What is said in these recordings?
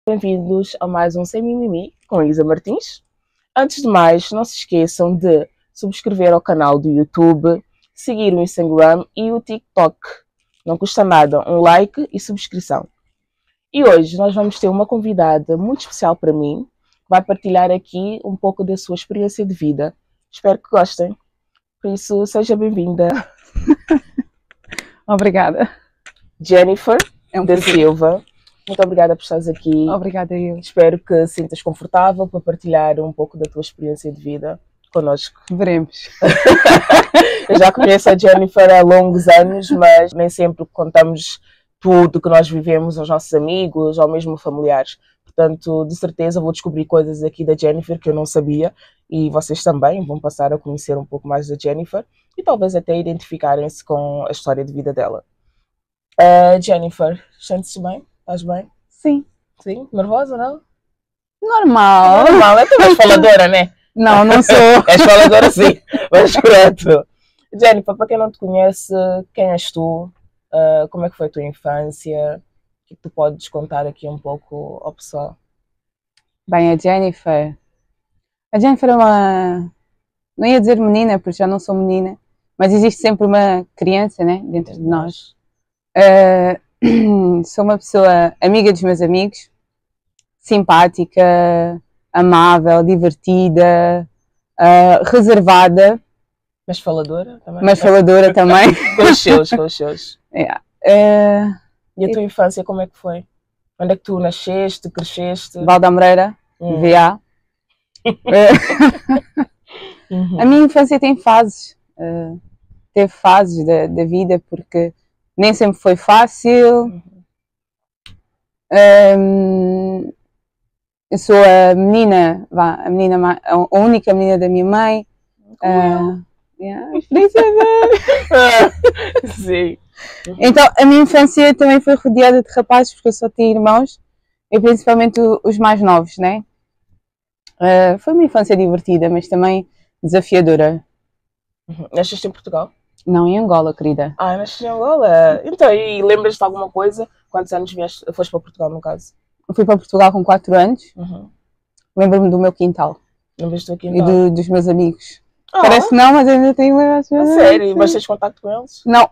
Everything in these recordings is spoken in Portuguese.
Bem-vindos a mais um Sem Mimimi com Isa Martins. Antes de mais, não se esqueçam de subscrever ao canal do YouTube, seguir o Instagram e o TikTok. Não custa nada, um like e subscrição. E hoje nós vamos ter uma convidada muito especial para mim, que vai partilhar aqui um pouco da sua experiência de vida. Espero que gostem. Por isso, seja bem-vinda. Obrigada. Jennifer da Silva. Muito obrigada por estares aqui. Obrigada eu. Espero que sintas confortável para partilhar um pouco da tua experiência de vida connosco. Veremos. Eu já conheço a Jennifer há longos anos, mas nem sempre contamos tudo que nós vivemos aos nossos amigos ou mesmo familiares. Portanto, de certeza vou descobrir coisas aqui da Jennifer que eu não sabia e vocês também vão passar a conhecer um pouco mais da Jennifer e talvez até identificarem-se com a história de vida dela. Jennifer, sente-se bem? Estás bem? Sim. Sim? Nervosa, não? Normal. Normal, é tu és faladora, né? Não, não sou. És faladora sim, mas correto. Jennifer, para quem não te conhece, quem és tu? Como é que foi a tua infância? O que tu podes contar aqui um pouco ao pessoal? Bem, a Jennifer é uma... Não ia dizer menina, porque já não sou menina, mas existe sempre uma criança, né, dentro de nós. Sou uma pessoa amiga dos meus amigos, simpática, amável, divertida, reservada. Mas faladora também? Mas faladora também. Com os seus. Yeah. E a tua infância como é que foi? Onde é que tu nasceste, cresceste? Val da Moreira, VA. A minha infância tem fases. Teve fases da vida, porque nem sempre foi fácil. Eu sou a menina, a única menina da minha mãe. Sim. Então a minha infância também foi rodeada de rapazes, porque eu só tinha irmãos, e principalmente os mais novos, né? Foi uma infância divertida, mas também desafiadora. Nasceste em Portugal? Não, em Angola, querida. Nasceste em Angola. Então, e lembras-te de alguma coisa? Quantos anos foste para Portugal, no caso? Eu fui para Portugal com 4 anos. Lembro-me do meu quintal. Lembras-te do quintal? E dos meus amigos. Parece que não, mas ainda tenho meus amigos. Sério? Mas tens contato com eles? Não.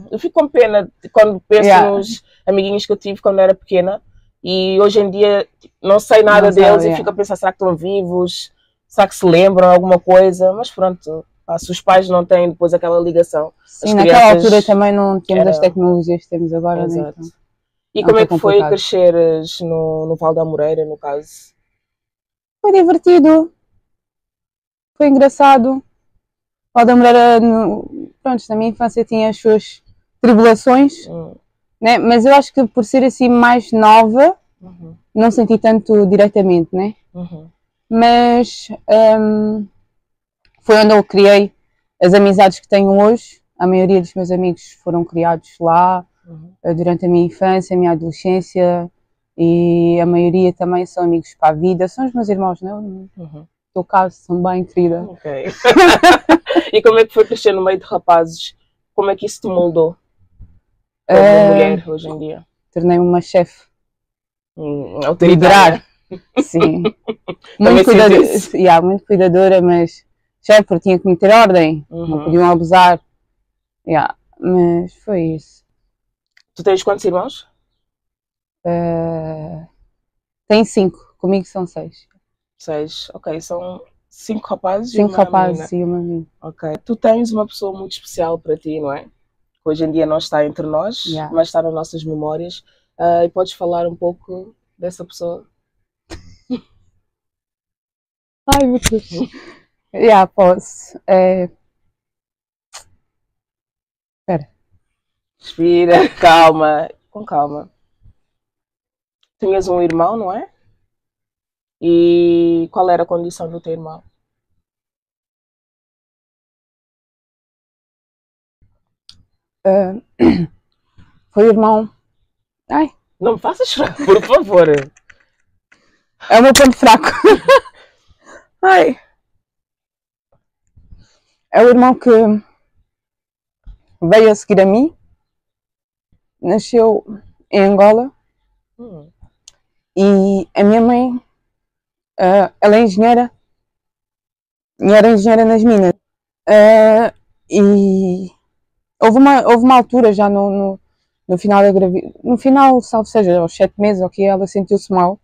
Eu fico com pena quando penso nos amiguinhos que eu tive quando era pequena e hoje em dia não sei nada deles e fico a pensar, será que estão vivos? Será que se lembram de alguma coisa? Mas pronto, se os pais não têm depois aquela ligação. Sim, naquela altura também não tínhamos as tecnologias que temos agora. Exato. Né? Então, e como é que foi cresceres no Val da Moreira, no caso? Foi divertido. Foi engraçado. Val da Moreira, pronto, na minha infância tinha as suas tribulações, né? Mas eu acho que por ser assim mais nova, não senti tanto diretamente, né? Mas foi onde eu criei as amizades que tenho hoje. A maioria dos meus amigos foram criados lá durante a minha infância, a minha adolescência, e a maioria também são amigos para a vida. São os meus irmãos, né? No teu caso, são bem, querida. Ok. E como é que foi crescer no meio de rapazes? Como é que isso te moldou? Como mulher, hoje em dia? Tornei-me uma chefe. Liderar. Sim. Muito cuidadora, mas chefe, porque tinha que meter ordem. Não podiam abusar. Mas foi isso. Tu tens quantos irmãos? Tenho 5. Comigo são 6. 6, ok, são 5 rapazes 5 rapazes e uma menina. Ok, tu tens uma pessoa muito especial para ti, não é? Que hoje em dia não está entre nós, mas está nas nossas memórias. E podes falar um pouco dessa pessoa? Ai, meu Deus. Posso. Espera. Respira, calma, com calma. Tinhas um irmão, não é? E qual era a condição do teu irmão? Foi o irmão. Ai. Não me faças chorar, por favor. É o meu ponto fraco. Ai. É o irmão que veio a seguir a mim. Nasceu em Angola. E a minha mãe, ela é engenheira, e era engenheira nas minas. E houve uma altura já no final da gravidez, no final, salvo seja, aos 7 meses, ok, ela sentiu-se mal.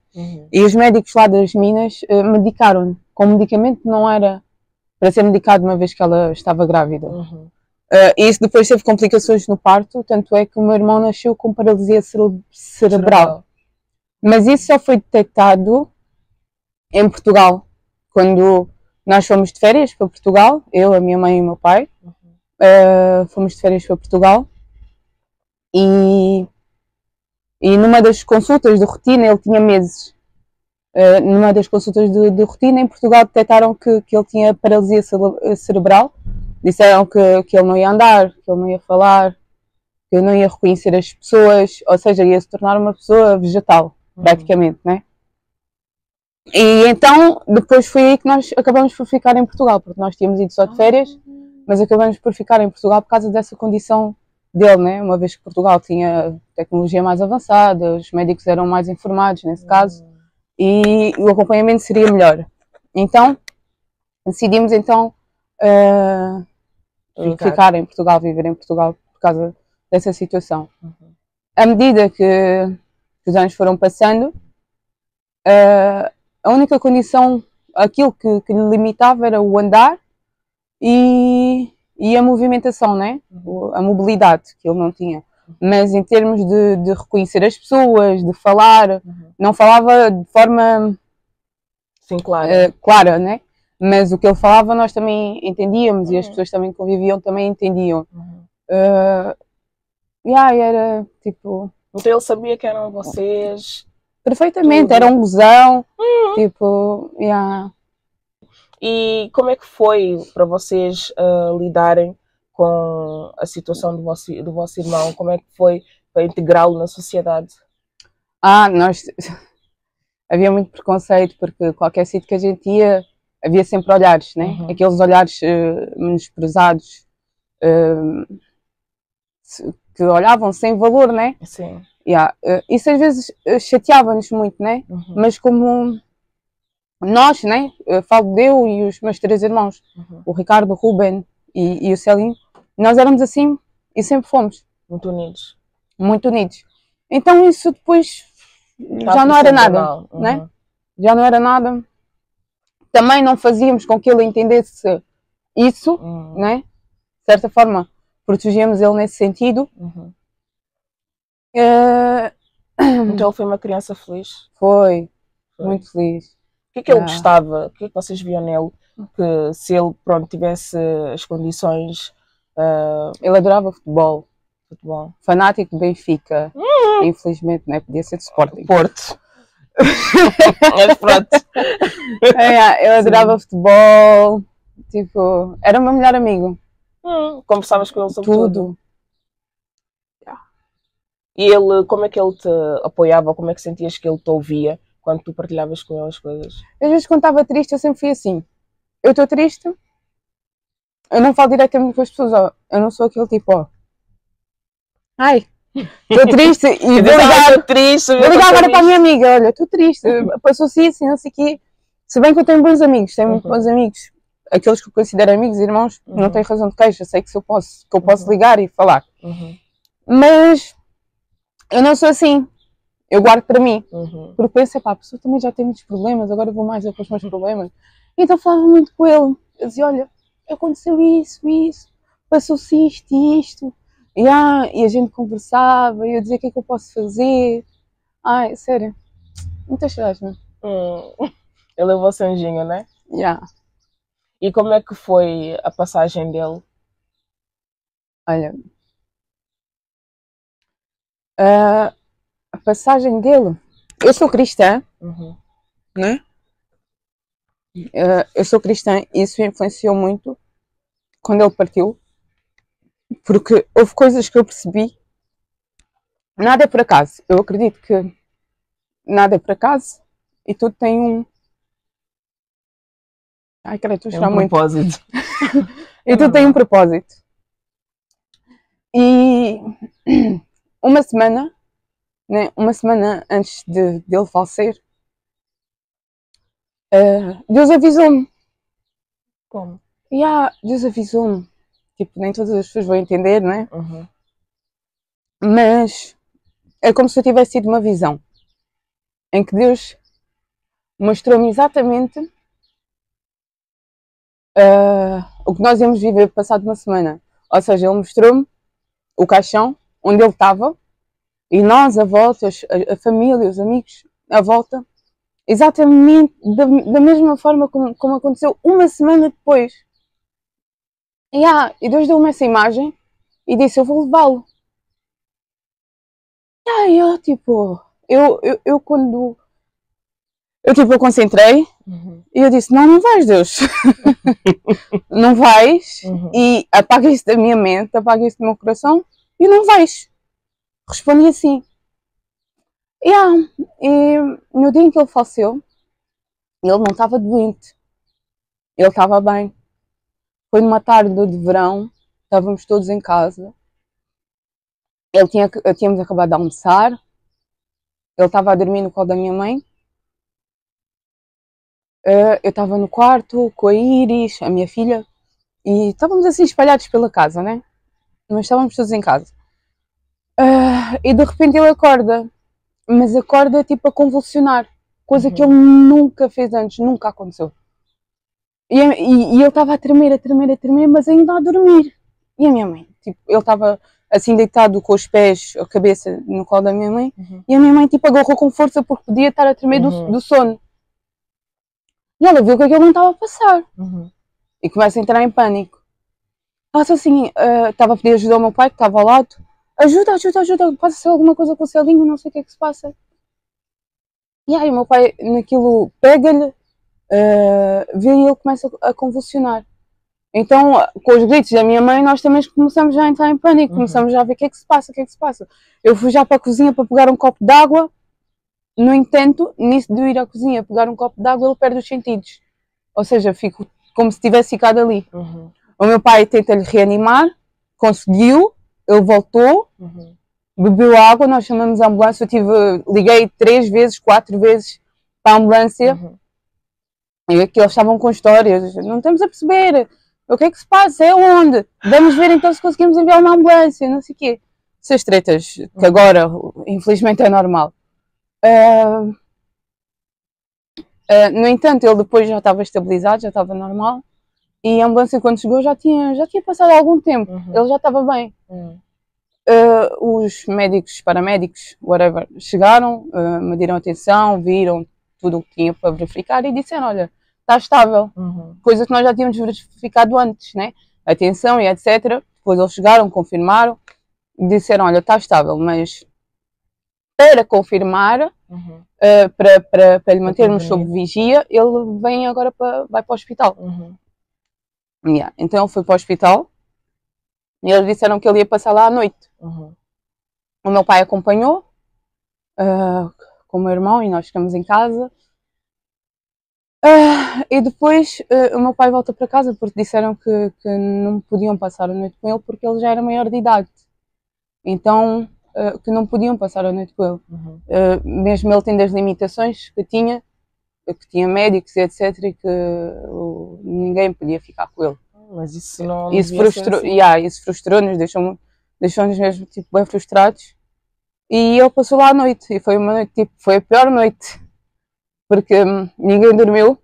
E os médicos lá das minas medicaram-no. Com medicamento não era para ser medicado uma vez que ela estava grávida. E isso depois teve complicações no parto, tanto é que o meu irmão nasceu com paralisia cerebral. Mas isso só foi detectado em Portugal, quando nós fomos de férias para Portugal, eu, a minha mãe e o meu pai, fomos de férias para Portugal, e numa das consultas de rotina, ele tinha meses, numa das consultas de rotina em Portugal detectaram que ele tinha paralisia cerebral, disseram que ele não ia andar, que ele não ia falar, que ele não ia reconhecer as pessoas, ou seja, ia se tornar uma pessoa vegetal, praticamente, né? E então, depois foi aí que nós acabamos por ficar em Portugal, porque nós tínhamos ido só de férias, mas acabamos por ficar em Portugal por causa dessa condição dele, né? Uma vez que Portugal tinha tecnologia mais avançada, os médicos eram mais informados nesse caso, e o acompanhamento seria melhor. Então, decidimos então ficar em Portugal, viver em Portugal por causa dessa situação. À medida que os anos foram passando, a única condição, aquilo que lhe limitava era o andar e a movimentação, né? A mobilidade que ele não tinha. Mas em termos de reconhecer as pessoas, de falar, não falava de forma clara, né? Mas o que ele falava nós também entendíamos e as pessoas também que conviviam também entendiam. Era tipo... Então ele sabia que eram vocês... Perfeitamente, tudo. Era um gozão, tipo... E como é que foi para vocês lidarem com a situação do vosso irmão? Como é que foi para integrá-lo na sociedade? Havia muito preconceito, porque qualquer sítio que a gente ia, havia sempre olhares, né? Aqueles olhares menosprezados, que olhavam sem valor, né? Sim. Isso às vezes chateava-nos muito, né? Mas como nós, né? Eu falo de eu e os meus 3 irmãos, o Ricardo, o Ruben e o Celinho, nós éramos assim e sempre fomos. Muito unidos. Muito unidos. Então isso depois já não era nada, né? Já não era nada. Também não fazíamos com que ele entendesse isso, né? De certa forma, protegíamos ele nesse sentido. Então ele foi uma criança feliz? Foi. Muito feliz. O que ele gostava? O que vocês viam nele? Que se ele, tivesse as condições... Ele adorava futebol. Fanático de Benfica. Infelizmente, né? Podia ser de Sporting. Porto. Mas pronto. Ele adorava futebol. Tipo, era o meu melhor amigo. Conversavas com ele sobre tudo? E ele, como é que ele te apoiava? Como é que sentias que ele te ouvia quando tu partilhavas com ele as coisas? Às vezes quando estava triste eu sempre fui assim. Eu estou triste, eu não falo diretamente com as pessoas, ó. Eu não sou aquele tipo, ó. Ai, estou triste e vou ligar agora para a minha amiga, olha, estou triste, passou-se isso e não sei o quê. Se bem que eu tenho bons amigos, tenho muito bons amigos, aqueles que eu considero amigos, irmãos, não tenho razão de queixa, sei que eu posso ligar e falar. Mas eu não sou assim, eu guardo para mim, porque penso, pá, a pessoa também já tem muitos problemas, agora vou mais eu com os meus problemas. Então falava muito com ele, eu dizia, olha, aconteceu isso, passou-se isto e isto. E a gente conversava e eu dizia o que é que eu posso fazer. Ai, sério, muitas saudades, né? Ele levou seu anjinho, né? E como é que foi a passagem dele? Olha, a passagem dele, eu sou cristã, né? Eu sou cristã e isso influenciou muito quando ele partiu, porque houve coisas que eu percebi. Nada é por acaso. Eu acredito que nada é por acaso e tudo tem um... Ai, cara, estou a chorar muito. Propósito. E tudo tem um propósito. E uma semana né, uma semana antes dele falecer, Deus avisou-me. Como? Deus avisou-me. Tipo, nem todas as pessoas vão entender, não é? Uhum. Mas é como se eu tivesse tido uma visão em que Deus mostrou-me exatamente o que nós íamos viver passado uma semana. Ou seja, Ele mostrou-me o caixão onde ele estava e nós à volta, a família, os amigos à volta, exatamente da mesma forma como aconteceu uma semana depois. E Deus deu-me essa imagem e disse: eu vou levá-lo. Eu quando eu concentrei e eu disse: não vais, Deus. Não vais. E apaga isso da minha mente, apaga isso do meu coração e não vais. Respondi assim. E no dia em que ele faleceu, ele não estava doente. Ele estava bem. Foi numa tarde de verão, estávamos todos em casa. Tínhamos acabado de almoçar. Ele estava a dormir no colo da minha mãe. Eu estava no quarto com a Iris, a minha filha, e estávamos assim espalhados pela casa, né? Mas estávamos todos em casa. E de repente ele acorda, mas acorda tipo a convulsionar, coisa que ele nunca fez antes, nunca aconteceu. E ele estava a tremer, mas ainda a dormir. E a minha mãe, tipo, ele estava assim deitado com os pés, a cabeça no colo da minha mãe, e a minha mãe tipo agarrou com força porque podia estar a tremer do sono. E ela viu que aquilo não estava a passar. E começa a entrar em pânico. Passa assim, estava a pedir ajuda ao meu pai que estava ao lado. Ajuda, passa-se alguma coisa com o Celinho, não sei o que é que se passa. E aí o meu pai naquilo pega-lhe, vê e ele começa a convulsionar. Então, com os gritos da minha mãe, nós também começamos já a entrar em pânico, começamos já a ver o que é que se passa, Eu fui já para a cozinha para pegar um copo de água. No entanto, nisso de eu ir à cozinha pegar um copo de água, ele perde os sentidos. Ou seja, fico como se tivesse ficado ali. O meu pai tenta-lhe reanimar, conseguiu, ele voltou, bebeu água, nós chamamos a ambulância, liguei 3 vezes, 4 vezes para a ambulância, e aqui eles estavam com histórias, não estamos a perceber, o que é que se passa, é onde? Vamos ver então se conseguimos enviar uma ambulância, não sei o quê. Essas tretas, que agora, infelizmente, é normal. No entanto, ele depois já estava estabilizado, já estava normal, e a ambulância quando chegou já tinha passado algum tempo, ele já estava bem. Os médicos, paramédicos, whatever, chegaram, mediram a tensão, viram tudo o que tinha para verificar e disseram: olha, está estável. Coisa que nós já tínhamos verificado antes, né? A tensão e etc. Depois eles chegaram, confirmaram e disseram: olha, está estável, mas para confirmar, para lhe mantermos sob vigia, ele vem agora vai para o hospital. Então ele foi para o hospital e eles disseram que ele ia passar lá à noite. O meu pai acompanhou com o meu irmão e nós ficamos em casa. E depois o meu pai volta para casa porque disseram que não podiam passar a noite com ele porque ele já era maior de idade. Então, que não podiam passar a noite com ele. Mesmo ele tendo as limitações que tinha médicos e etc. E que ninguém podia ficar com ele. Mas isso não isso frustrou-nos, deixou-nos mesmo tipo, bem frustrados. E ele passou lá à noite. E foi uma noite, tipo, foi a pior noite. Porque ninguém dormiu.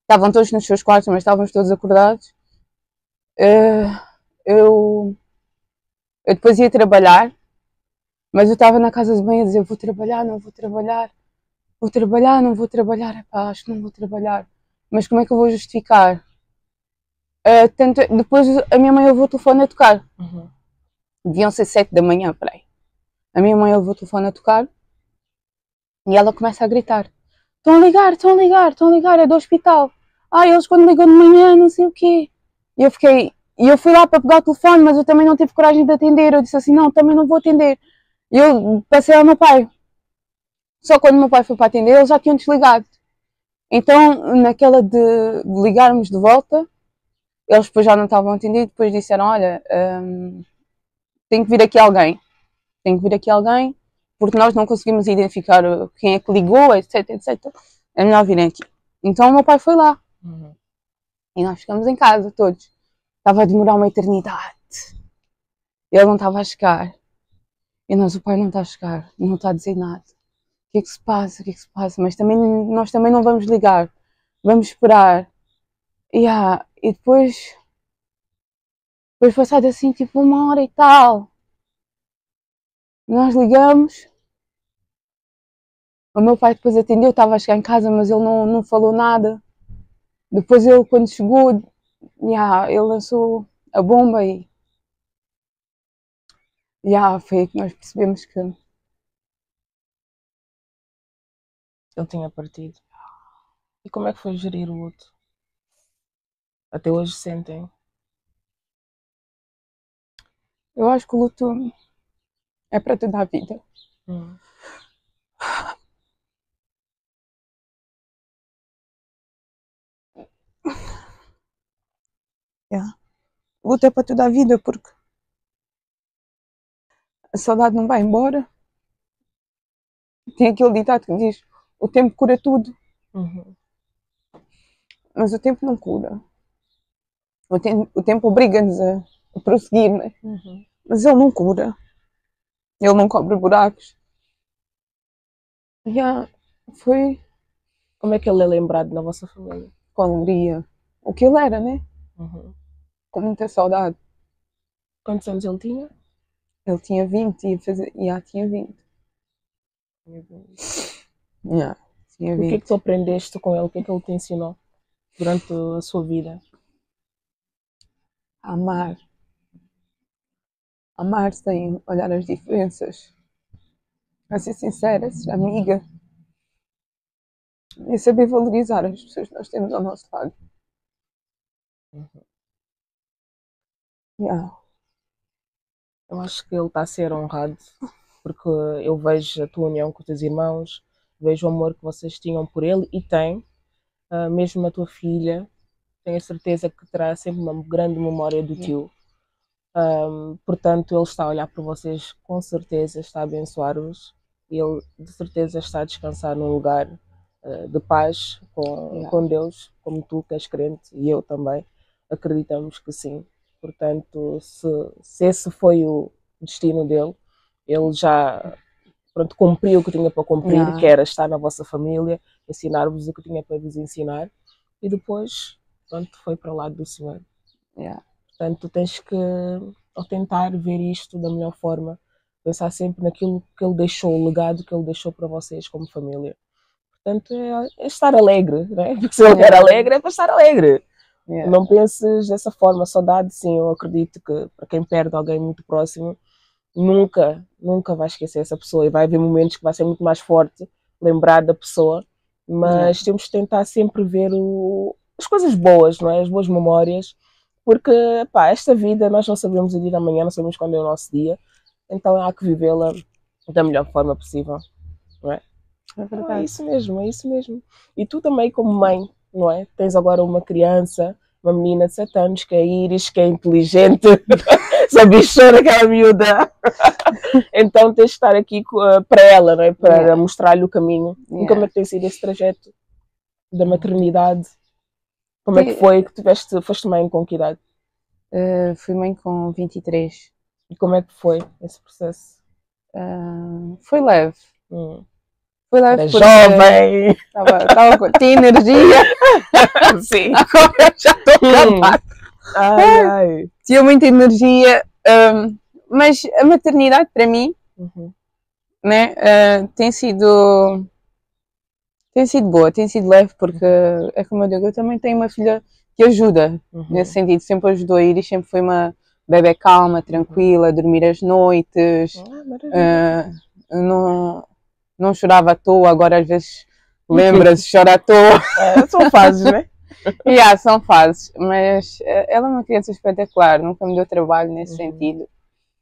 Estavam todos nos seus quartos, mas estávamos todos acordados. Eu depois ia trabalhar, mas eu estava na casa de banho a dizer: vou trabalhar, não vou trabalhar, não vou trabalhar, epá, acho que não vou trabalhar. Mas como é que eu vou justificar? Depois a minha mãe ouviu o telefone a tocar. Deviam ser 7 da manhã, peraí. A minha mãe ouviu o telefone a tocar e ela começa a gritar: estão a ligar, é do hospital. Eles quando ligam de manhã, não sei o quê. E eu fui lá para pegar o telefone, mas eu também não tive coragem de atender. Eu disse assim: não, também não vou atender. E eu passei ao meu pai. Só quando o meu pai foi para atender, eles já tinham desligado. Então, naquela de ligarmos de volta, eles depois já não estavam a atender e depois disseram: olha, tem que vir aqui alguém, porque nós não conseguimos identificar quem é que ligou, etc, etc. É melhor virem aqui. Então o meu pai foi lá. E nós ficamos em casa todos. Estava a demorar uma eternidade. Ele não estava a chegar. E nós, o pai não está a chegar, não está a dizer nada. O que é que se passa? O que é que se passa? Mas também, nós também não vamos ligar. Vamos esperar. E depois passado assim tipo 1 hora e tal. Nós ligamos. O meu pai depois atendeu, estava a chegar em casa, mas ele não falou nada. Depois ele, quando chegou, ele lançou a bomba e foi aí que nós percebemos que ele tinha partido. E como é que foi gerir o luto? Até hoje sentem? eu acho que o luto é para toda a vida. O luto é para toda a vida porque a saudade não vai embora. Tem aquele ditado que diz: o tempo cura tudo. Mas o tempo não cura. O tempo obriga-nos a prosseguir, né? Mas ele não cura. Ele não cobre buracos. Foi Como é que ele é lembrado na vossa família? com alegria. O que ele era, né? Com muita saudade. Quantos anos ele tinha? Ele tinha 20 e tinha 20. Tinha 20. O que é que tu aprendeste com ele? O que é que ele te ensinou durante a sua vida? A amar. Amar sem olhar as diferenças. A ser sincera, a ser amiga. E saber valorizar as pessoas que nós temos ao nosso lado. Eu acho que ele está a ser honrado, porque eu vejo a tua união com os teus irmãos, vejo o amor que vocês tinham por ele e têm, mesmo a tua filha, tenho a certeza que terá sempre uma grande memória do tio. Portanto, ele está a olhar para vocês com certeza, está a abençoar-vos e ele de certeza está a descansar num lugar de paz com Deus, como tu que és crente e eu também, acreditamos que sim. Portanto, se esse foi o destino dele, ele já cumpriu o que tinha para cumprir, que era estar na vossa família, ensinar-vos o que tinha para vos ensinar e depois, foi para o lado do Senhor. Portanto, tu tens que, ao tentar ver isto da melhor forma, pensar sempre naquilo que ele deixou, o legado que ele deixou para vocês como família. Portanto, é estar alegre, né? Porque se ele quer alegre, é para estar alegre. Não penses dessa forma. Saudade, sim, eu acredito que para quem perde alguém muito próximo, nunca vai esquecer essa pessoa e vai haver momentos que vai ser muito mais forte lembrar da pessoa, mas temos que tentar sempre ver as coisas boas, não é? As boas memórias, porque esta vida nós não sabemos o dia da manhã, não sabemos quando é o nosso dia, então há que vivê-la da melhor forma possível, não é? É verdade. É isso mesmo. E tu também como mãe, não é? Tens agora uma criança, uma menina de 7 anos, que é Iris, que é inteligente, essa bichona, aquela miúda. Então tens de estar aqui para ela, não é? Para mostrar-lhe o caminho. E como é que tem sido esse trajeto da maternidade? Como é que foi que foste mãe com que idade? Fui mãe com 23. E como é que foi esse processo? Foi leve. Foi leve porque jovem! Tinha energia. Sim. Agora já estou acabada. Tinha muita energia. Mas a maternidade para mim, né, tem sido boa, tem sido leve, porque é como eu digo, eu também tenho uma filha que ajuda nesse sentido, sempre ajudou a Iris, sempre foi uma bebé calma, tranquila, dormir as noites, não chorava à toa, agora às vezes lembra-se, chora à toa. São fases, né? São fases, mas ela é uma criança espetacular, nunca me deu trabalho nesse sentido.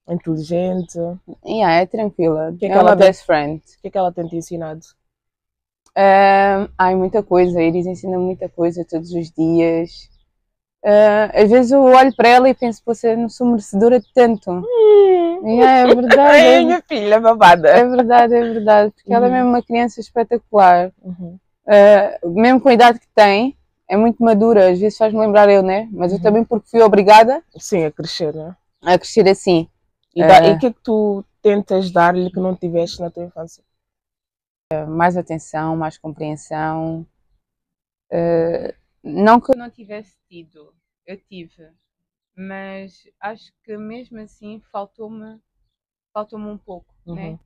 Inteligente. É tranquila, é uma best friend. O que é que ela tem te ensinado? Muita coisa, a Iris ensina muita coisa todos os dias. Às vezes eu olho para ela e penso, você não sou merecedora de tanto. É verdade. É a minha filha, babada. É verdade. Porque ela é mesmo uma criança espetacular. Mesmo com a idade que tem, é muito madura. Às vezes faz-me lembrar eu, né? Mas eu também porque fui obrigada. Sim, a crescer, né? A crescer assim. E o que é que tu tentas dar-lhe que não tiveste na tua infância? Mais atenção, mais compreensão. Não que eu não tivesse tido, eu tive. Mas acho que mesmo assim faltou-me um pouco, né?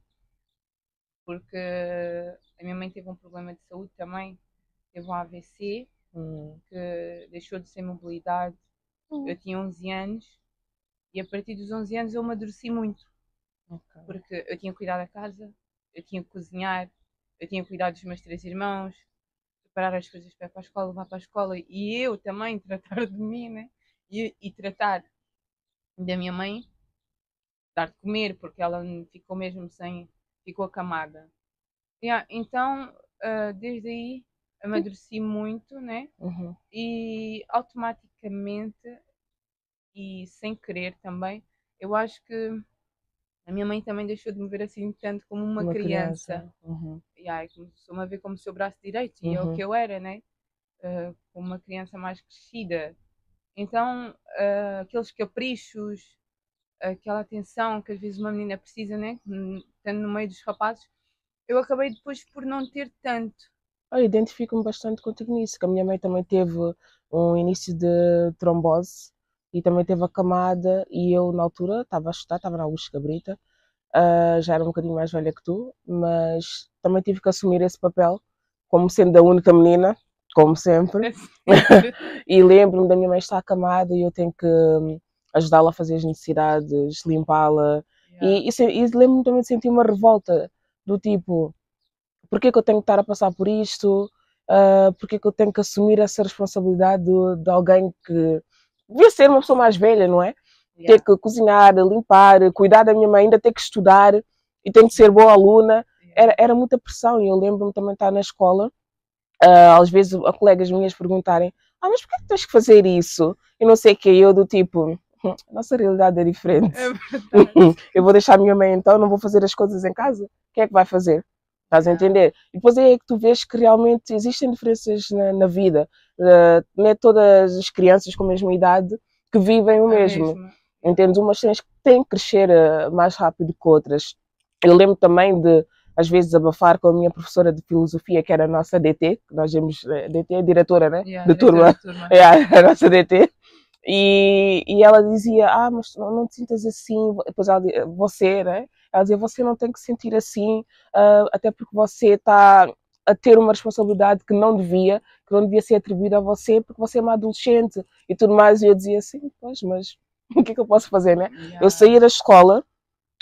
Porque a minha mãe teve um problema de saúde também, teve um AVC, que deixou de ser mobilidade. Eu tinha 11 anos e a partir dos 11 anos eu amadureci muito. Porque eu tinha que cuidar da casa, eu tinha que cozinhar, eu tinha que cuidar dos meus 3 irmãos, preparar as coisas para ir para a escola, levar para a escola e eu também tratar de mim, né? E tratar da minha mãe, dar de comer, porque ela ficou mesmo ficou acamada. Então, desde aí, amadureci muito, né? E automaticamente, e sem querer também, eu acho que a minha mãe também deixou de me ver assim tanto como uma criança. Começou-me a ver como o seu braço direito, e é o que eu era, né? Como uma criança mais crescida. Então, aqueles caprichos, aquela atenção que às vezes uma menina precisa, né? Estando no meio dos rapazes, eu acabei depois por não ter tanto. Eu identifico-me bastante contigo nisso, que a minha mãe também teve um início de trombose e também teve acamada e eu na altura estava a estudar, estava na Augusto Cabrita, já era um bocadinho mais velha que tu, mas também tive que assumir esse papel como sendo a única menina, como sempre. E lembro-me da minha mãe estar acamada e eu tenho que ajudá-la a fazer as necessidades, limpá-la. E lembro-me também de sentir uma revolta do tipo, porquê que eu tenho que estar a passar por isto? Porquê que eu tenho que assumir essa responsabilidade de alguém que devia ser uma pessoa mais velha, não é? Ter que cozinhar, limpar, cuidar da minha mãe, ainda ter que estudar e tenho que ser boa aluna. Era muita pressão e eu lembro-me também de estar na escola, às vezes a colegas minhas perguntarem mas porquê que tens que fazer isso? E não sei o que, eu do tipo, a nossa realidade é diferente. Eu vou deixar a minha mãe então, não vou fazer as coisas em casa? Quem é que vai fazer? Estás a entender? E depois é que tu vês que realmente existem diferenças na vida. Não é todas as crianças com a mesma idade que vivem o mesmo. Entendes? Umas têm que crescer mais rápido que outras. Eu lembro também de, às vezes, abafar com a minha professora de filosofia, que era a nossa DT, que nós temos DT, é diretora, né? De turma. É a nossa DT. E ela dizia, mas não te sintas assim, depois ela dizia, você, né? Ela dizia, você não tem que se sentir assim, até porque você está a ter uma responsabilidade que não devia ser atribuída a você, porque você é uma adolescente e tudo mais. E eu dizia assim, pois, mas o que é que eu posso fazer, né? Eu saía da escola,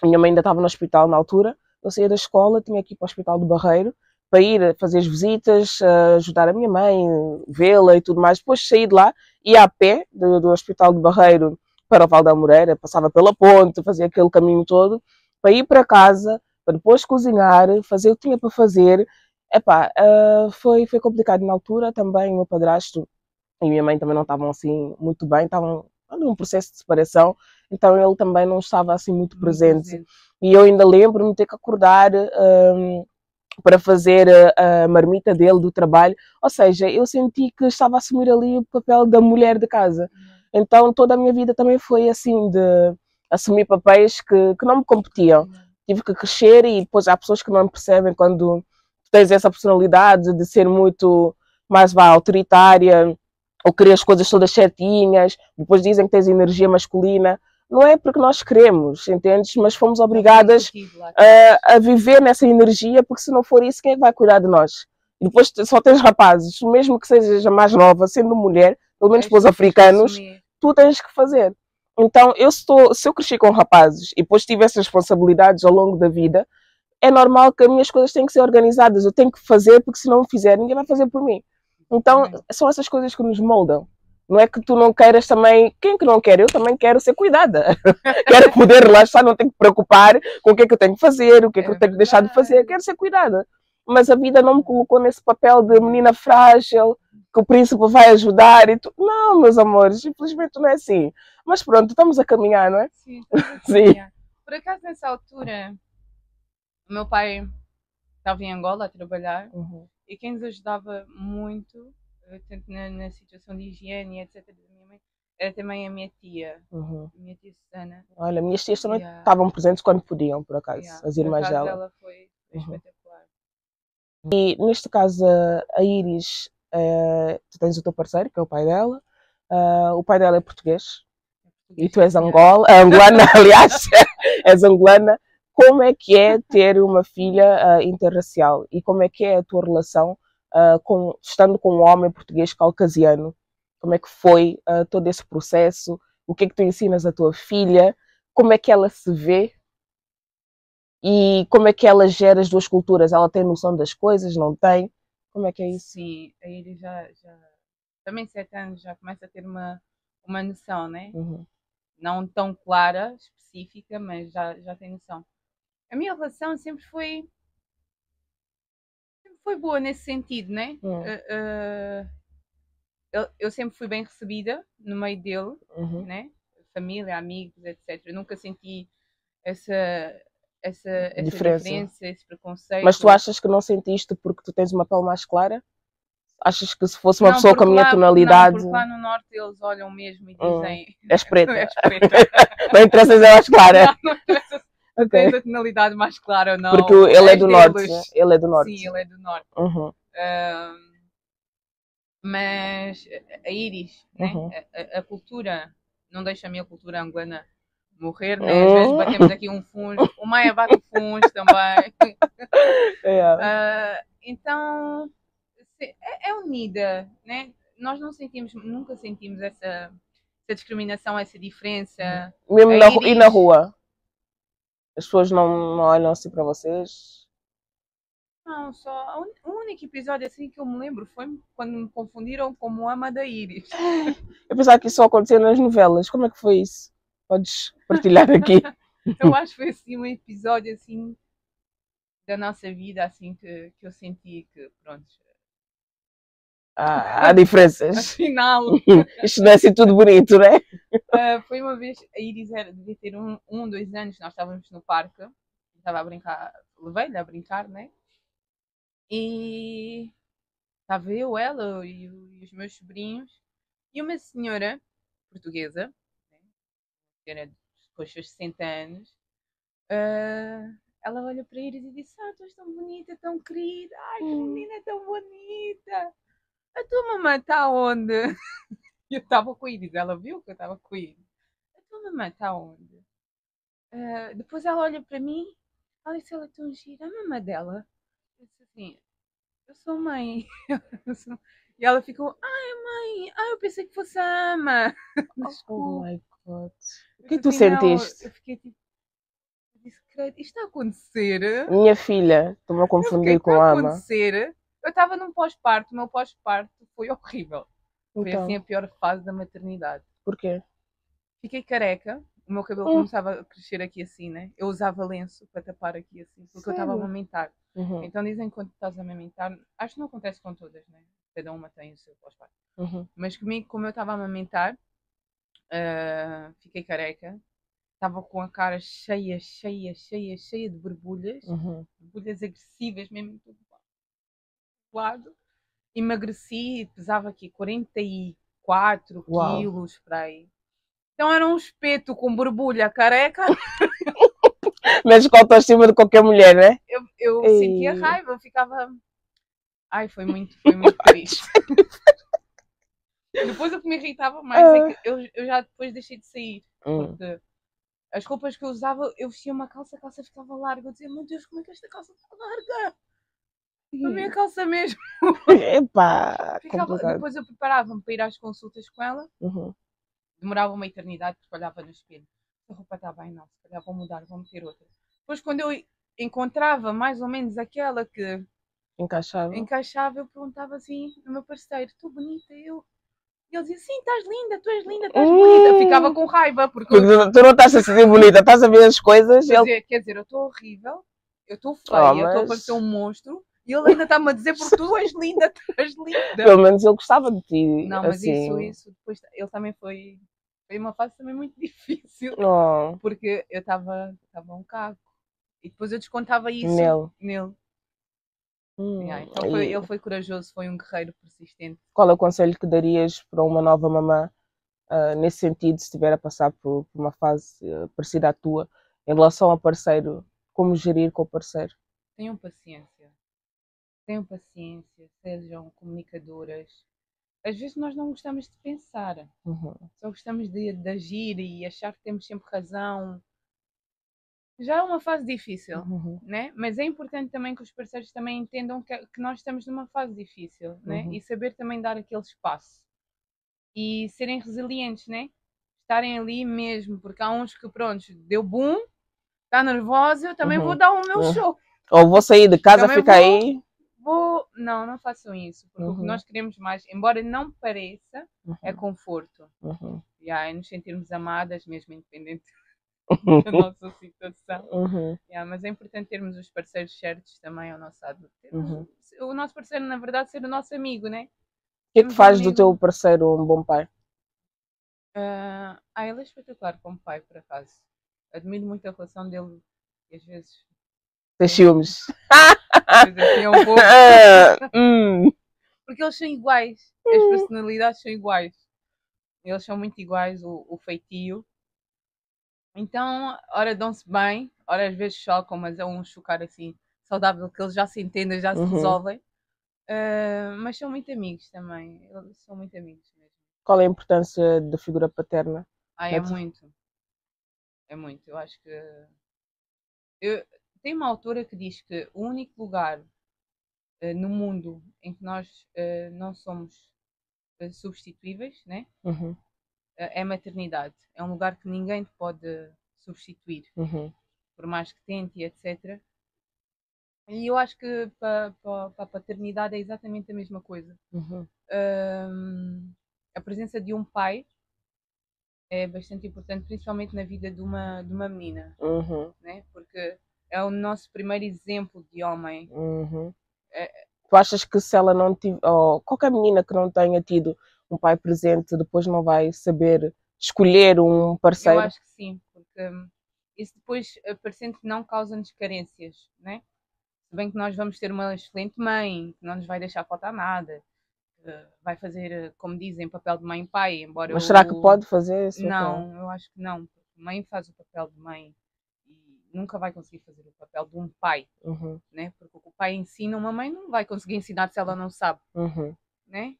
minha mãe ainda estava no hospital na altura, eu saía da escola, tinha que ir para o Hospital do Barreiro, para ir fazer as visitas, ajudar a minha mãe, vê-la e tudo mais. Depois saí de lá, ia a pé do Hospital do Barreiro para o Val da Moreira, passava pela ponte, fazia aquele caminho todo, para ir para casa, para depois cozinhar, fazer o que tinha para fazer. Foi complicado na altura também. O meu padrasto e a minha mãe também não estavam assim muito bem, estavam num processo de separação, então ele também não estava assim muito presente. E eu ainda lembro-me de ter que acordar para fazer a marmita dele do trabalho, ou seja, eu senti que estava a assumir ali o papel da mulher de casa. Então toda a minha vida também foi assim, de assumir papéis que não me competiam. Tive que crescer e depois há pessoas que não me percebem quando tens essa personalidade de ser muito mais autoritária ou querer as coisas todas certinhas, depois dizem que tens energia masculina. Não é porque nós queremos, entendes? Mas fomos obrigadas a viver nessa energia, porque se não for isso, quem é que vai cuidar de nós? E depois só tens rapazes, mesmo que seja mais nova, sendo mulher, pelo menos para os africanos, tu tens que fazer. Então, se eu cresci com rapazes e depois tive essas responsabilidades ao longo da vida, é normal que as minhas coisas têm que ser organizadas. Eu tenho que fazer, porque se não o fizer, ninguém vai fazer por mim. Então, são essas coisas que nos moldam. Não é que tu não queiras também... Quem que não quer? Eu também quero ser cuidada. Quero poder relaxar, não tenho que preocupar com o que é que eu tenho que fazer, o que é que eu tenho que deixar de fazer. Quero ser cuidada. Mas a vida não me colocou nesse papel de menina frágil, que o príncipe vai ajudar e tudo. Não, meus amores, infelizmente não é assim. Mas pronto, estamos a caminhar, não é? Sim, estamos a caminhar. Por acaso, nessa altura, o meu pai estava em Angola a trabalhar e quem nos ajudava muito, tanto na situação de higiene, etc., da minha mãe, era também a minha tia, a minha tia Susana. Olha, minhas tias também estavam presentes quando podiam, por acaso, as irmãs dela. Ela foi espetacular. E neste caso, a Iris, tu tens o teu parceiro, que é o pai dela. O pai dela é português. E tu és angolana, aliás, és angolana. Como é que é ter uma filha interracial? E como é que é a tua relação estando com um homem português caucasiano? Como é que foi todo esse processo? O que é que tu ensinas à tua filha? Como é que ela se vê? E como é que ela gera as duas culturas? Ela tem noção das coisas? Não tem? Como é que é isso? Sim, a Iris já também 7 anos já começa a ter uma noção, né? Não tão clara, específica, mas já tem noção. A minha relação sempre foi boa nesse sentido, né? Eu sempre fui bem recebida no meio dele, né? Família, amigos, etc. Eu nunca senti essa diferença, esse preconceito. Mas tu achas que não sentiste porque tu tens uma pele mais clara? Achas que se fosse uma pessoa com a minha tonalidade... Não, porque lá no norte eles olham mesmo e dizem... És preta. És preta. Não interessa se é mais clara. Não interessa se tens a tonalidade mais clara ou não. Porque ele é do norte. Ele é do norte. Sim, ele é do norte. Mas a Iris, né? A cultura, não deixa a minha cultura angolana morrer, né? Às vezes batemos aqui um fungo, o Maia bate fungos também. Então é unida, né? Nós nunca sentimos essa discriminação, essa diferença. Mesmo e na rua? As pessoas não olham assim para vocês? Não, só o único episódio assim que eu me lembro foi quando me confundiram como ama da Iris. Eu pensava que isso só acontecia nas novelas. Como é que foi isso? Podes partilhar aqui? Eu acho que foi assim um episódio assim da nossa vida assim que eu senti que pronto. Há diferenças. Afinal. Isto não é assim tudo bonito, não é? Foi uma vez, a Iris devia ter 2 anos, nós estávamos no parque, estava a brincar, levei-lhe a brincar, né? E estava eu, ela e os meus sobrinhos e uma senhora portuguesa, né? Era depois dos 60 anos, ela olha para a Iris e disse: tu és tão bonita, tão querida, ai que menina tão bonita. A tua mamãe está onde? Eu estava com a Iris, ela viu que eu estava com a Iris. A tua mamãe está onde? Depois ela olha para mim, ela disse: ela é tão gira, a mamãe dela. Eu disse assim: eu sou mãe. E ela ficou: ai mãe, eu pensei que fosse a ama. Oh my God. O que tu sentiste? Eu fiquei tipo, disse: isto está a acontecer? Minha filha, estou-me a confundir com a ama. Eu estava num pós-parto, o meu pós-parto foi horrível. Foi Então, assim a pior fase da maternidade. Porquê? Fiquei careca, o meu cabelo começava a crescer aqui assim, né? Eu usava lenço para tapar aqui assim, porque eu estava a amamentar. Então dizem que quando estás a amamentar, acho que não acontece com todas, né? Cada uma tem o seu pós-parto. Mas comigo, como eu estava a amamentar, fiquei careca. Estava com a cara cheia de borbulhas. Borbulhas agressivas mesmo em todo lado. Emagreci, pesava aqui 44 quilos para aí. Então era um espeto com borbulha careca. Mas com a autoestima de qualquer mulher, né? Eu sentia raiva, eu ficava... Ai, foi muito triste. Depois o que me irritava mais é que eu já depois deixei de sair. Porque as roupas que eu usava, eu vestia uma calça, a calça ficava larga. Eu dizia: meu Deus, como é que esta calça está larga? A minha calça mesmo. Epá, depois eu preparava-me para ir às consultas com ela. Demorava uma eternidade porque olhava no espelho. A roupa está bem, não. Se calhar vou mudar, vou meter outra. Depois quando eu encontrava mais ou menos aquela que encaixava, eu perguntava assim ao meu parceiro: estou bonita? E ele dizia: sim, estás linda, tu és linda, estás bonita. Eu ficava com raiva porque tu não estás a sentir bonita, estás a ver as coisas. Quer dizer, eu estou horrível, eu estou feia, eu estou a parecer um monstro. E ele ainda está-me a dizer: porque tu és linda, tu és linda. Pelo menos ele gostava de ti. Não, mas assim. isso, depois ele também foi Foi uma fase também muito difícil, Oh, porque eu estava um caco. E depois eu descontava isso nele. nele. Então E ele foi corajoso, foi um guerreiro persistente. qual é o conselho que darias para uma nova mamã, nesse sentido, se estiver a passar por uma fase parecida à tua, em relação ao parceiro, como gerir com o parceiro? Tenham paciência. Tenham paciência, sejam comunicadoras. Às vezes nós não gostamos de pensar, Uhum. só gostamos de agir e achar que temos sempre razão. Já é uma fase difícil, Uhum. né? Mas é importante também que os parceiros também entendam que nós estamos numa fase difícil, né? Uhum. E saber também dar aquele espaço. E serem resilientes, né? Estarem ali mesmo, porque há uns que, pronto, deu boom, está nervosa, eu também vou Uhum. dar o meu show. Ou vou sair de casa, Também fica aí. Não, não façam isso, porque o que Uhum. nós queremos mais, embora não pareça, é Uhum. conforto. Uhum. É nos sentirmos amadas, mesmo independente da nossa situação. Uhum. Mas é importante termos os parceiros certos também ao nosso lado. Uhum. O nosso parceiro, na verdade, ser o nosso amigo, né? O que é que Temos um faz do teu amigo. parceiro um bom pai? Ele é espetacular como pai, por acaso. Admiro muito a relação dele e às vezes. Tens ciúmes? Às vezes assim é um pouco. Hum. Porque eles são iguais. As personalidades são iguais. Eles são muito iguais, o feitio. Então, ora dão-se bem, ora às vezes chocam, mas é um chocar assim saudável, que eles já se entendem, já se Uhum. resolvem. Mas são muito amigos também. Eles são muito amigos mesmo. Qual é a importância da figura paterna? É muito. É muito. Eu acho que. Tem uma autora que diz que o único lugar no mundo em que nós não somos substituíveis, né? Uhum. É a maternidade. É um lugar que ninguém te pode substituir, Uhum. por mais que tente, etc. E eu acho que para a paternidade é exatamente a mesma coisa. Uhum. A presença de um pai é bastante importante, principalmente na vida de uma menina, Uhum. né? Porque é o nosso primeiro exemplo de homem. Uhum. Tu achas que se ela não tiver, ou qualquer menina que não tenha tido um pai presente, depois não vai saber escolher um Eu parceiro? acho que sim, porque isso depois, parecendo que não, causa-nos carências, né? Se bem que nós vamos ter uma excelente mãe, que não nos vai deixar faltar nada, vai fazer, como dizem, papel de mãe e pai, embora Mas será que eu. pode fazer esse papel? Não, eu acho que não. Porque mãe faz o papel de mãe e nunca vai conseguir fazer o papel de um pai, Uhum. né? Porque o que o pai ensina, uma mãe não vai conseguir ensinar se ela não sabe, Uhum. né?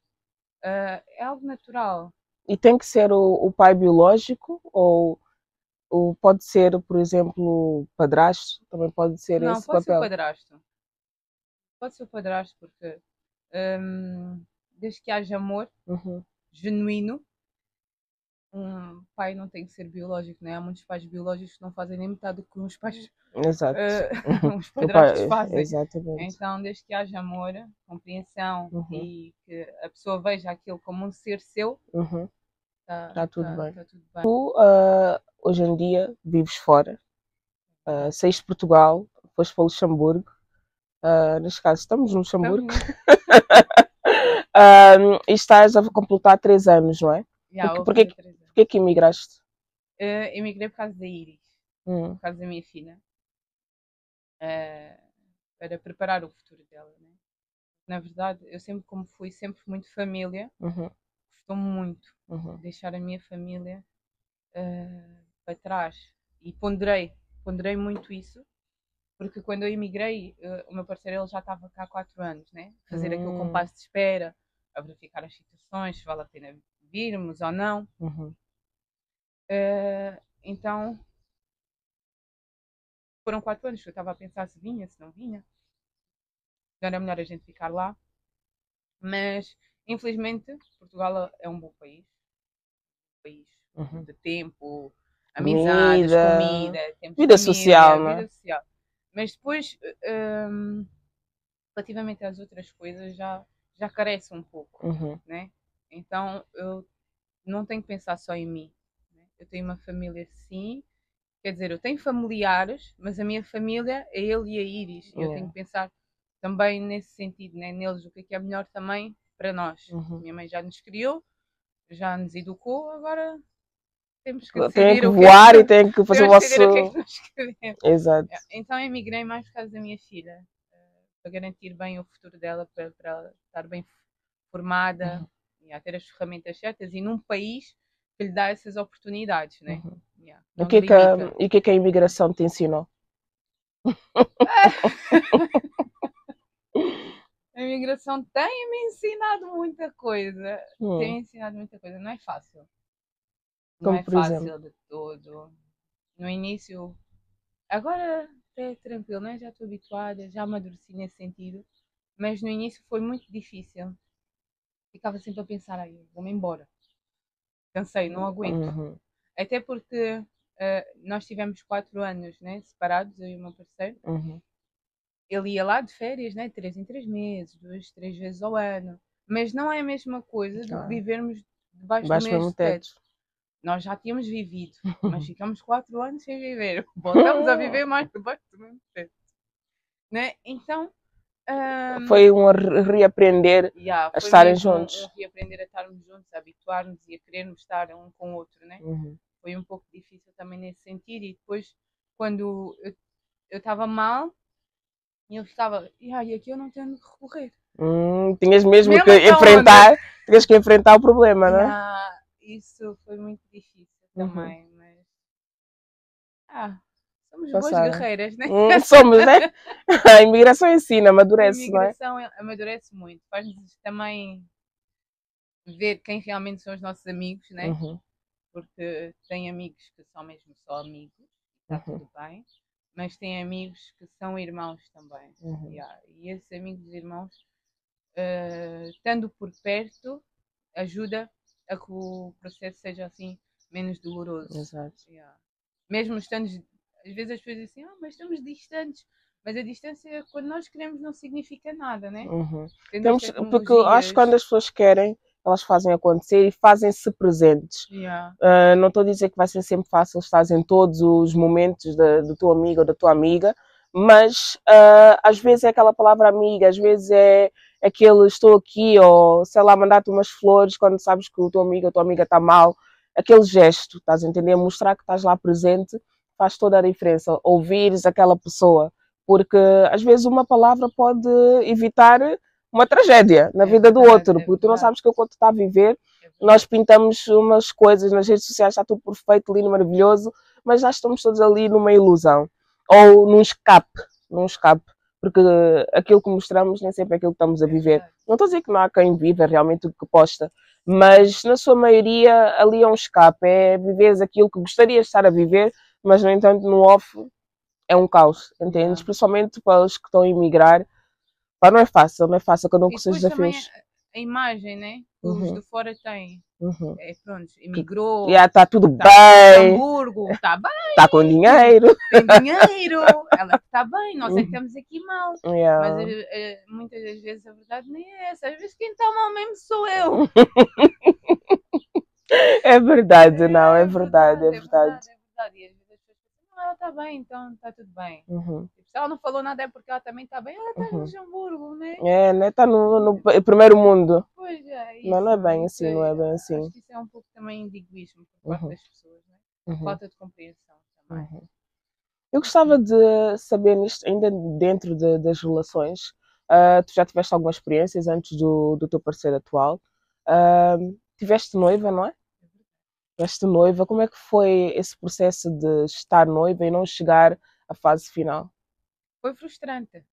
É algo natural. E tem que ser o pai biológico ou pode ser, por exemplo, padrasto? Também pode ser Não, esse pode ser o papel. padrasto. Pode ser o padrasto, porque desde que haja amor Uhum. genuíno, um pai não tem que ser biológico, né? Há muitos pais biológicos que não fazem nem metade do que os pais, Exato. os padrastos fazem. Exatamente. Então, desde que haja amor, compreensão Uhum. e que a pessoa veja aquilo como um ser seu, Uhum. está Está tudo tá, bem. tá tudo bem. Tu, hoje em dia, vives fora. Saíste de Portugal, foste para Luxemburgo. Neste caso, estamos no Luxemburgo. Estamos, E estás a completar 3 anos, não é? vou Porquê, fazer 3 anos. porquê que emigraste? Emigrei por causa da Iris, por causa da minha filha, para preparar o futuro dela, né? Na verdade, eu sempre, como fui sempre muito família, Uhum. gostou muito Uhum. de deixar a minha família para trás. E ponderei muito isso, porque quando eu emigrei, o meu parceiro ele já estava cá há 4 anos, né? Fazer aquele compasso de espera, a verificar as situações, se vale a pena virmos ou não. Uhum. Então, foram 4 anos que eu estava a pensar se vinha, se não vinha. Não era melhor a gente ficar lá. Mas, infelizmente, Portugal é um bom país. Uhum. De tempo, amizades, Comida, comida, temos vida família, social, não é? vida social. Mas depois, relativamente às outras coisas, já carece um pouco, Uhum. né? Então eu não tenho que pensar só em mim. Né? Eu tenho uma família, sim. Quer dizer, eu tenho familiares, mas a minha família é ele e a Iris. E eu tenho Yeah. que pensar também nesse sentido, né? Neles, o que é melhor também para nós. Uhum. Minha mãe já nos criou, já nos educou, agora temos que Tem decidir que o voar e tem que fazer o temos que decidir o que é vosso. que nós queremos. Exato. Então emigrei mais por causa da minha filha, para garantir bem o futuro dela, para ela estar bem formada e a ter as ferramentas certas e num país que lhe dá essas oportunidades, né? O Não que lhe limita. e o que é que a imigração te ensinou? A imigração tem-me ensinado muita coisa. Tem-me ensinado muita coisa. Não é fácil. Não Como é por exemplo? fácil de todo. No início, agora é tranquilo, né? Já estou habituada, já amadureci nesse sentido. Mas no início foi muito difícil. Ficava sempre a pensar, aí, vou-me embora. Cansei, não aguento. Até porque nós tivemos 4 anos, né, separados, eu e o meu parceiro. Ele ia lá de férias, né, 3 em 3 meses, 2, 3 vezes ao ano. Mas não é a mesma coisa do que vivermos debaixo do mesmo teto. Nós já tínhamos vivido, mas ficamos 4 anos sem viver. Voltamos a viver mais debaixo do mesmo teto. Né? Então... foi um reaprender a estarem juntos. Reaprender a estarmos juntos, a habituar-nos e a querermos estar um com o outro, né? Foi um pouco difícil também nesse sentido. E depois, quando eu estava mal, e ele ficava, e aqui eu não tenho de recorrer. Tinhas mesmo que enfrentar, tinhas que enfrentar o problema, não é? Isso foi muito difícil também, mas... somos boas guerreiras, né? Somos, né? A imigração ensina, amadurece, não é? A imigração amadurece muito. Faz-nos também ver quem realmente são os nossos amigos, né? Porque tem amigos que são mesmo só amigos, está tudo bem. Mas tem amigos que são irmãos também. E esses amigos e irmãos, estando por perto, ajuda a que o processo seja assim menos doloroso. Exato. Mesmo estando, às vezes as pessoas dizem assim, mas estamos distantes. Mas a distância, quando nós queremos, não significa nada, né? Porque eu acho que quando as pessoas querem, elas fazem acontecer e fazem-se presentes. Não estou a dizer que vai ser sempre fácil estar em todos os momentos do teu amigo ou da tua amiga, mas às vezes é aquela palavra amiga, às vezes é aquele estou aqui, ou sei lá, mandar-te umas flores quando sabes que o teu amigo ou a tua amiga está mal. Aquele gesto, estás a entender? Mostrar que estás lá presente faz toda a diferença. Ouvires aquela pessoa, porque às vezes uma palavra pode evitar uma tragédia na vida do outro, porque tu não sabes que o outro está a viver. Nós pintamos umas coisas nas redes sociais, está tudo perfeito, lindo, maravilhoso, mas já estamos todos ali numa ilusão ou num escape, porque aquilo que mostramos nem sempre é aquilo que estamos a viver. Não estou a dizer que não há quem viva realmente o que posta, mas na sua maioria ali é um escape, é viveres aquilo que gostarias de estar a viver, mas no entanto no off é um caos, entendes? Principalmente para os que estão a emigrar. Não é fácil, cada um com os seus desafios. A imagem, né? Que os de fora têm. Pronto, emigrou. Está tudo bem. Hamburgo, está bem. Está com dinheiro. Tem dinheiro. Ela está bem, nós é que estamos aqui mal. Mas muitas das vezes a verdade nem é essa. Às vezes quem está mal mesmo sou eu. É verdade, não, é verdade. E às vezes as pessoas dizem, ela está bem, então está tudo bem. Se ela não falou nada é porque ela também está bem. Ela está em Luxemburgo, né? Né? Está no primeiro mundo. Pois é. Isso, não é bem assim, não é bem assim. Acho que isso é um pouco também de egoísmo por parte das pessoas, né? Falta de compreensão também. Eu gostava de saber nisto, ainda dentro das relações, tu já tiveste algumas experiências antes do teu parceiro atual. Tiveste noiva, não é? Tiveste noiva. Como é que foi esse processo de estar noiva e não chegar à fase final? Foi frustrante.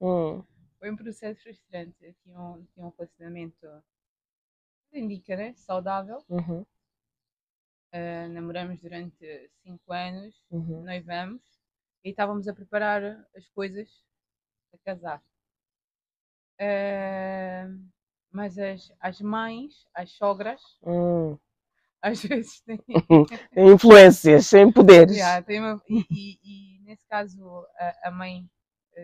Foi um processo frustrante. Eu tinha um relacionamento, indica, né? Saudável. Namoramos durante 5 anos, noivamos e estávamos a preparar as coisas para casar. Mas as mães, as sogras, às vezes têm influências, têm poderes. E nesse caso a mãe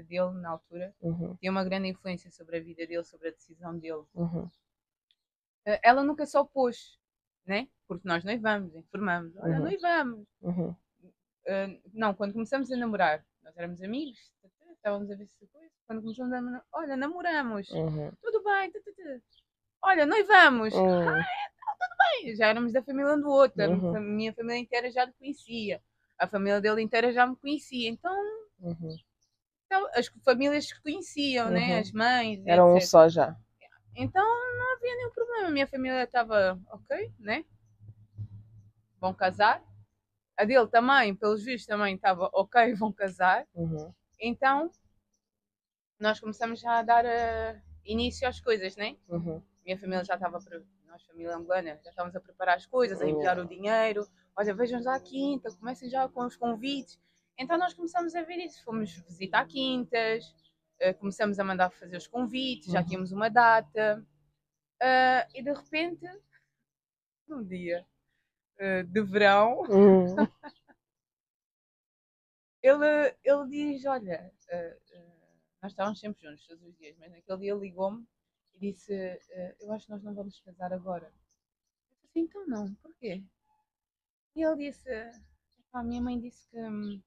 dele na altura tinha uma grande influência sobre a vida dele, sobre a decisão dele. Ela nunca se opôs, né? Porque nós noivamos, informamos, olha, noivamos. Não, quando começamos a namorar, nós éramos amigos, estávamos a ver se coisa. Quando começamos a namorar, olha, namoramos, tudo bem, olha, noivamos, tudo bem, já éramos da família um do outro, a Uhum. minha família inteira já me conhecia, a família dele inteira já me conhecia, então Uhum. as famílias que conheciam, né? Uhum. As mães, Era um etc. só já. Então não havia nenhum problema, a minha família estava ok, né? Vão casar. A dele também, pelos vistos, também estava ok, vão casar. Uhum. Então nós começamos já a dar início às coisas, né? Uhum. Minha família já estava, nós, família angolana, já estávamos a preparar as coisas, a enviar o dinheiro. Olha, vejam-nos à quinta, comecem já com os convites. Então nós começamos a ver isso. Fomos visitar quintas, começamos a mandar fazer os convites, já tínhamos uma data. E de repente, num dia de verão, Uhum. ele diz: Olha, nós estávamos sempre juntos todos os dias, mas naquele dia ligou-me e disse: Eu acho que nós não vamos casar agora. Eu disse: Então não, porquê? E ele disse: A minha mãe disse que se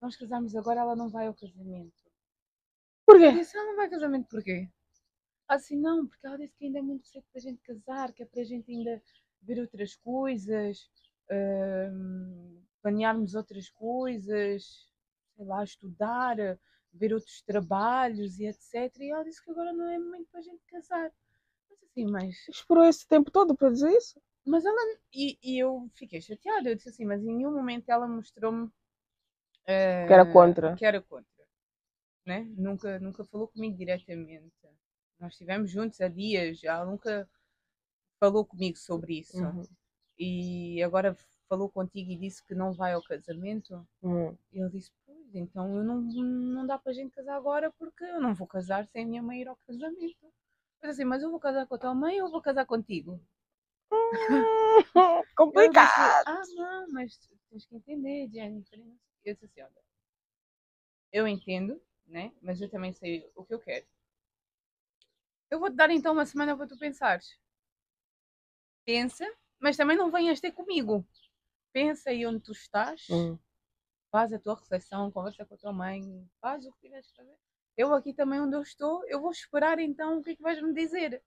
nós casarmos agora ela não vai ao casamento. Porquê? Eu disse: Ela não vai ao casamento porquê? Assim, não, porque ela disse que ainda é muito cedo para a gente casar, que é para a gente ainda ver outras coisas, planearmos outras coisas, sei lá, estudar, ver outros trabalhos e etc. E ela disse que agora não é momento para a gente casar. Mas assim, Esperou esse tempo todo para dizer isso? mas ela. E eu fiquei chateada, eu disse assim, mas em nenhum momento ela mostrou-me Que era contra. que era contra. Né? Nunca falou comigo diretamente. Nós estivemos juntos há dias, ela nunca falou comigo sobre isso. Uhum. E agora falou contigo e disse que não vai ao casamento. Uhum. E ele disse, pois, então eu não dá para a gente casar agora porque eu não vou casar sem a minha mãe ir ao casamento. Mas assim, mas eu vou casar com a tua mãe ou vou casar contigo? Ele disse, Complicado. não, mas tens que entender, Jennifer. Eu disse assim, olha, eu entendo, né? Mas eu também sei o que eu quero. Eu vou-te dar então uma semana para tu pensares. Pensa, mas também não venhas ter comigo. Pensa aí onde tu estás, faz a tua reflexão, conversa com a tua mãe, faz o que tiveres que fazer. Eu aqui também onde eu estou, eu vou esperar então o que é que vais-me dizer.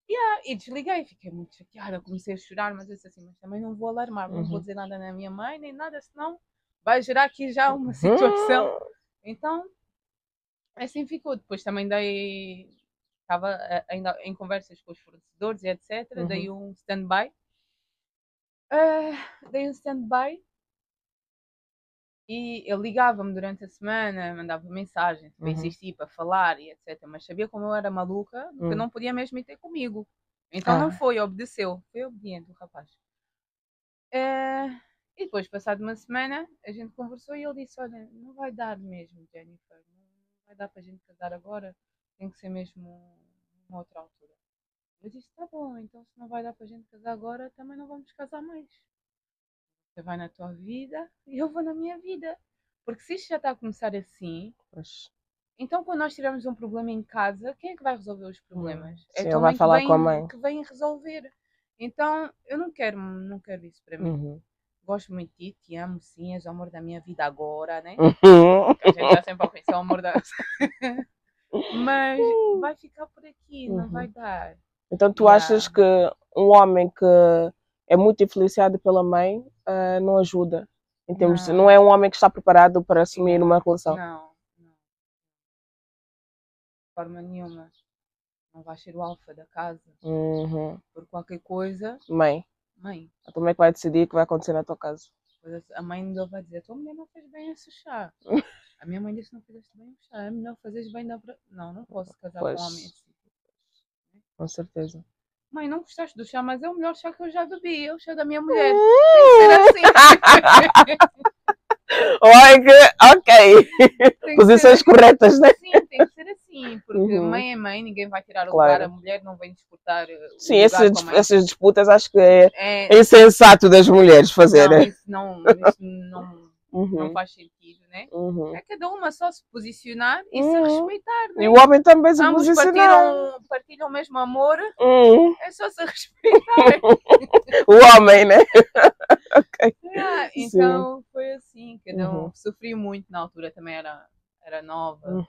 E desliguei, fiquei muito chateada, comecei a chorar, mas eu disse assim, mas também não vou alarmar, não vou dizer nada na minha mãe, nem nada, senão vai gerar aqui já uma situação. Então, assim ficou. Depois também estava ainda em conversas com os fornecedores e etc. Dei um stand-by. Dei um stand-by e ele ligava-me durante a semana, mandava mensagens para insistir, para falar e etc. Mas sabia como eu era maluca, que não podia mesmo ir ter comigo. Então não foi, obedeceu. Foi obediente o rapaz. E depois, passado uma semana, a gente conversou e ele disse: Olha, não vai dar mesmo, Jennifer. Não vai dar para a gente casar agora. Tem que ser mesmo uma outra altura. Eu disse: Tá bom, então se não vai dar para a gente casar agora, também não vamos casar mais. Você vai na tua vida e eu vou na minha vida. Porque se isto já está a começar assim, então quando nós tivermos um problema em casa, quem é que vai resolver os problemas? Sim, É a ele tua vai mãe falar com a mãe. que vem resolver. Então eu não quero isso para mim. Gosto muito de ti, te amo, sim, és o amor da minha vida agora, né? Que a gente está sempre a pensar o amor da. Mas vai ficar por aqui, não vai dar. Então tu achas que um homem que é muito influenciado pela mãe não ajuda? Em termos não é um homem que está preparado para assumir uma relação? Não, de forma nenhuma. Não vais ser o alfa da casa. Por qualquer coisa. Mãe. A tua mãe que vai decidir o que vai acontecer na tua casa. A mãe dele vai dizer: tua mulher não fez bem esse chá. A minha mãe disse: não fizeste bem o chá. É melhor fazeres bem da. Não posso casar com um homem assim. Com certeza. Mãe, não gostaste do chá, mas é o melhor chá que eu já bebi. É o chá da minha mulher. Tem que ser assim. Ok. Posições corretas, né? Sim, tem que ser assim. Porque mãe é mãe, ninguém vai tirar o lugar. A mulher não vem disputar. Sim, essas disputas acho que é insensato das mulheres fazerem. Não, isso não faz sentido, né? É cada uma só se posicionar e se respeitar, né? E o homem também se posicionar. Partilham o mesmo amor, é só se respeitar. O homem, né? Okay. Então foi assim, cada um. Sofri muito na altura, também era nova.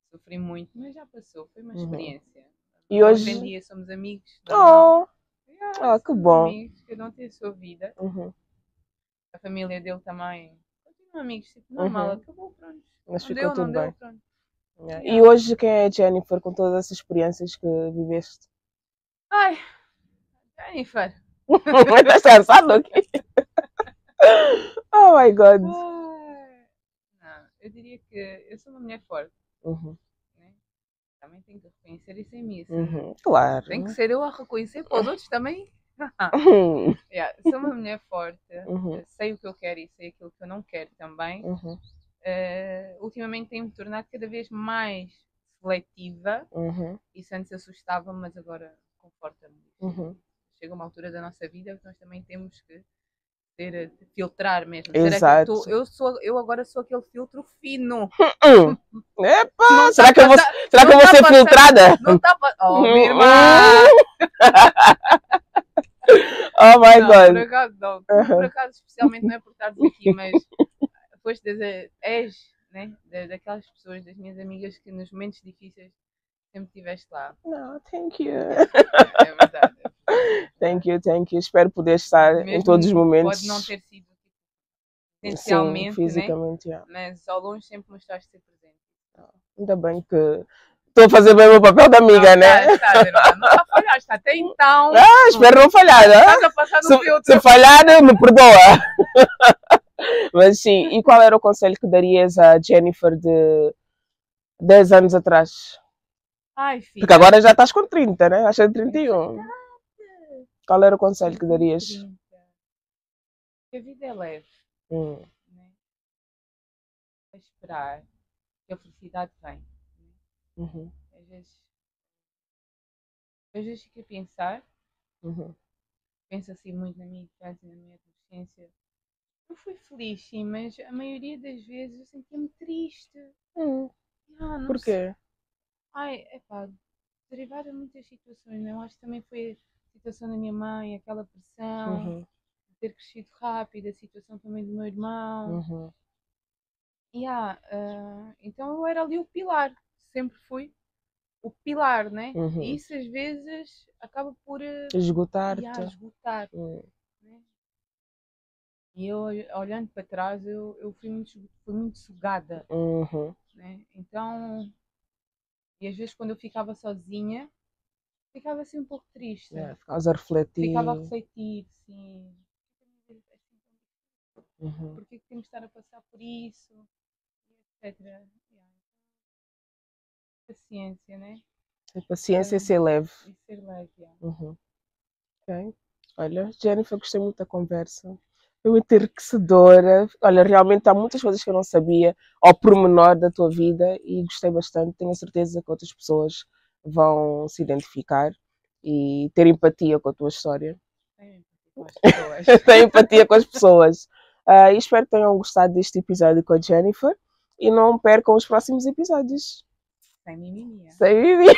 Sofri muito, mas já passou, foi uma experiência. E hoje em dia somos amigos. Ah, que somos bom. amigos, cada um tem a sua vida. Uhum. A família dele também. Continuam amigos, tipo, normal, Uhum. acabou, pronto. Mas Não ficou deu, tudo não bem. deu, pronto. Yeah. Yeah. E hoje quem é a Jennifer com todas essas experiências que viveste? Ai, Jennifer. Estás cansado aqui? Oh my God. Ai. Não, eu diria que eu sou uma mulher forte. Uhum. Né? Também tenho que reconhecer isso em mim. Uhum. Claro. Tem que ser eu a reconhecer para os outros também. Uhum. Yeah, sou uma mulher forte, Uhum. sei o que eu quero e sei aquilo que eu não quero também. Uhum. Ultimamente tenho-me tornado cada vez mais seletiva. Uhum. Isso antes assustava, mas agora conforta-me. Uhum. Chega uma altura da nossa vida que nós também temos que ter, filtrar mesmo. Exato. Eu agora sou aquele filtro fino. Epa, será que eu vou ser filtrada? Não está Oh, minha irmã! Oh my Não, God. por acaso não. Tu, por acaso, especialmente não é por estares aqui, mas foste és, né, daquelas pessoas, das minhas amigas que nos momentos difíceis sempre estiveste lá. No, thank you. É verdade. Thank you. Espero poder estar Mesmo em todos os momentos. Pode não ter sido Sim, essencialmente, fisicamente, né? yeah. Mas ao longe sempre mostraste ser presente. Ainda bem que estou a fazer bem o meu papel de amiga, né? Tá, irmã, não falhaste até então. Espero não falhar, né? Estás a passar no filtro. Se falhar, me perdoa. Mas sim, e qual era o conselho que darias a Jennifer de 10 anos atrás? Ai, filha. Porque agora já estás com 30, né? Acho que é 31. Qual era o conselho que darias? 30. Que a vida é leve. Né? A esperar que a felicidade vem. Né? Uhum. Às vezes fico a pensar, Uhum. penso assim muito na minha infância, na minha adolescência. Eu fui feliz, sim, mas a maioria das vezes eu sentia-me triste. Porquê? Ai, é pá, derivado de muitas situações, né? Eu acho que também foi a situação da minha mãe, aquela pressão, de ter crescido rápido, a situação também do meu irmão. Uhum. Então eu era ali o pilar, sempre fui o pilar, né? Uhum. E isso às vezes acaba por esgotar-te. Esgotar. Né? E eu, olhando para trás, eu fui muito sugada. Uhum. Né? Então, e às vezes quando eu ficava sozinha, ficava assim um pouco triste. Ficavas a refletir. Ficava a refletir, sim. Uhum. Porquê que temos de estar a passar por isso? Etc. Paciência, né? Paciência e ser leve. E ser leve, Uhum. Ok. Olha, Jennifer, gostei muito da conversa. Foi muito enriquecedora. Olha, realmente há muitas coisas que eu não sabia ao pormenor da tua vida e gostei bastante. Tenho a certeza que outras pessoas vão se identificar e ter empatia com a tua história. Ter empatia com as pessoas. E espero que tenham gostado deste episódio com a Jennifer e não percam os próximos episódios. Sem mimimi. Sem mimimi.